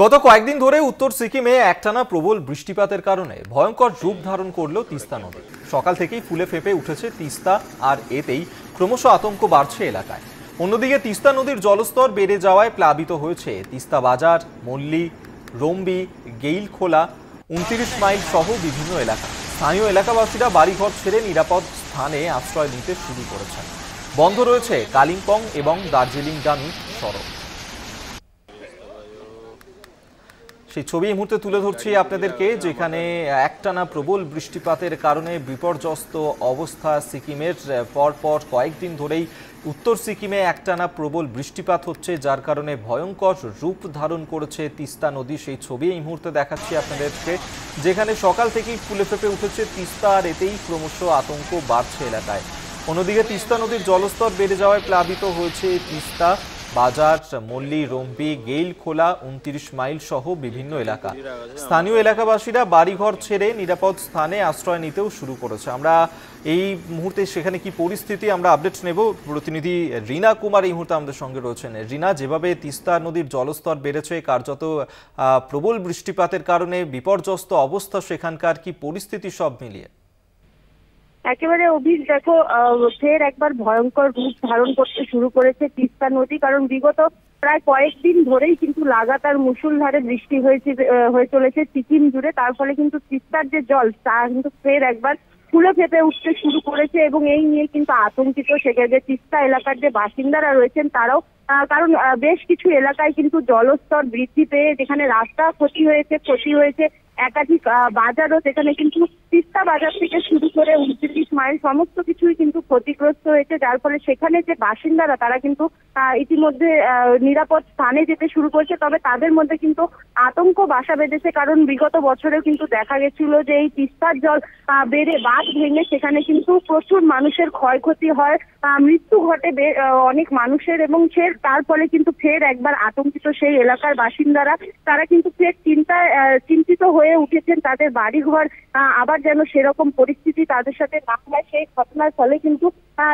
গত কয়েকদিন ধরে উত্তর সিকিমে একটানা প্রবল বৃষ্টিপাতের কারণে ভয়ঙ্কর রূপ ধারণ করলো তিস্তা নদী। সকাল থেকেই ফুলে ফেঁপে উঠেছে তিস্তা, আর এতেই ক্রমশ আতঙ্ক বাড়ছে এলাকায়। অন্যদিকে তিস্তা নদীর জলস্তর বেড়ে যাওয়ায় প্লাবিত হয়েছে তিস্তা বাজার, মল্লি, রম্বি, গেইলখোলা, ২৯ মাইল সহ বিভিন্ন এলাকা। স্থানীয় এলাকাবাসীরা বাড়িঘর ছেড়ে নিরাপদ স্থানে আশ্রয় নিতে শুরু করেছেন। বন্ধ রয়েছে কালিম্পং এবং দার্জিলিংগামী সড়ক। সেই ছবি এই মুহূর্তে তুলে ধরছি আপনাদেরকে, যেখানে একটানা প্রবল বৃষ্টিপাতের কারণে বিপর্যস্ত অবস্থা সিকিমের। পরপর কয়েকদিন ধরেই উত্তর সিকিমে একটানা প্রবল বৃষ্টিপাত হচ্ছে, যার কারণে ভয়ঙ্কর রূপ ধারণ করেছে তিস্তা নদী। সেই ছবি এই মুহূর্তে দেখাচ্ছি আপনাদেরকে, যেখানে সকাল থেকেই ফুলে ফেঁপে উঠেছে তিস্তা, আর এতেই ক্রমশ আতঙ্ক বাড়ছে এলাকায়। অন্যদিকে তিস্তা নদীর জলস্তর বেড়ে যাওয়ায় প্লাবিত হয়েছে তিস্তা বাজার, মল্লি, রম্বি, গেইলখোলা, ২৯ মাইল সহ বিভিন্ন এলাকা। স্থানীয় এলাকাবাসীরা বাড়িঘর ছেড়ে নিরাপদ স্থানে আশ্রয় নিতেও শুরু করেছে। আমরা এই মুহূর্তে সেখানে কি পরিস্থিতি আমরা আপডেট নেব। প্রতিনিধি রিনা কুমার এই মুহূর্তে আমাদের সঙ্গে রয়েছেন। রিনা, যেভাবে তিস্তা নদীর জলস্তর বেড়েছে, কার্যত প্রবল বৃষ্টিপাতের কারণে বিপর্যস্ত অবস্থা সেখানকার, কি পরিস্থিতি সব মিলিয়ে? একেবারে অভিক, দেখো ফের একবার ভয়ঙ্কর রূপ ধারণ করতে শুরু করেছে তিস্তা নদী। কারণ বিগত প্রায় কয়েকদিন ধরেই কিন্তু লাগাতার মুষলধারে বৃষ্টি হয়ে চলেছে সিকিম জুড়ে। তার ফলে কিন্তু তিস্তার যে জল তা কিন্তু ফের একবার ফুলে ফেঁপে উঠতে শুরু করেছে, এবং এই নিয়ে কিন্তু আতঙ্কিত সেখানে যে তিস্তা এলাকার যে বাসিন্দারা রয়েছেন তারাও। কারণ বেশ কিছু এলাকায় কিন্তু জলস্তর বৃদ্ধি পেয়ে যেখানে রাস্তা ক্ষতি হয়েছে একাধিক বাজারও, সেখানে কিন্তু তিস্তা বাজার থেকে শুরু করে ২৯ মাইল সমস্ত কিছুই কিন্তু ক্ষতিগ্রস্ত হয়েছে। যার ফলে সেখানে যে বাসিন্দারা তারা কিন্তু ইতিমধ্যে নিরাপদ স্থানে যেতে শুরু করছে। তবে তাদের মধ্যে কিন্তু আতঙ্ক বাসা বেঁধেছে, কারণ বিগত বছরেও কিন্তু দেখা গেছিল যে এই তিস্তার জল বেড়ে বাঁধ ভেঙে সেখানে কিন্তু প্রচুর মানুষের ক্ষয়ক্ষতি হয়, মৃত্যু ঘটে অনেক মানুষের, এবং তার ফলে কিন্তু ফের একবার আতঙ্কিত সেই এলাকার বাসিন্দারা। তারা কিন্তু ফের চিন্তিত হয়ে উঠেছেন তাদের বাড়িঘর আবার যেন সেরকম পরিস্থিতি তাদের সাথে না হয়। সেই ঘটনার ফলে কিন্তু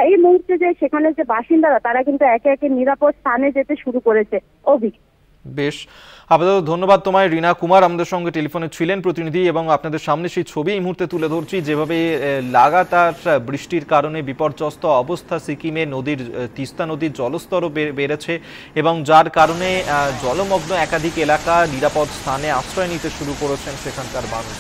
এই মুহূর্তে যে সেখানে যে বাসিন্দারা তারা কিন্তু একে একে নিরাপদ স্থানে যেতে শুরু করেছে। অভিক, বেশ, আপাতত ধন্যবাদ তোমায়। রিনা কুমার আমাদের সঙ্গে টেলিফোনে ছিলেন প্রতিনিধি, এবং আপনাদের সামনে সেই ছবি এই মুহূর্তে তুলে ধরছি, যেভাবে লাগাতার বৃষ্টির কারণে বিপর্যস্ত অবস্থা সিকিমে। তিস্তা নদীর জলস্তরও বেড়েছে, এবং যার কারণে জলমগ্ন একাধিক এলাকা নিরাপদ স্থানে আশ্রয় নিতে শুরু করেছেন সেখানকার মানুষ।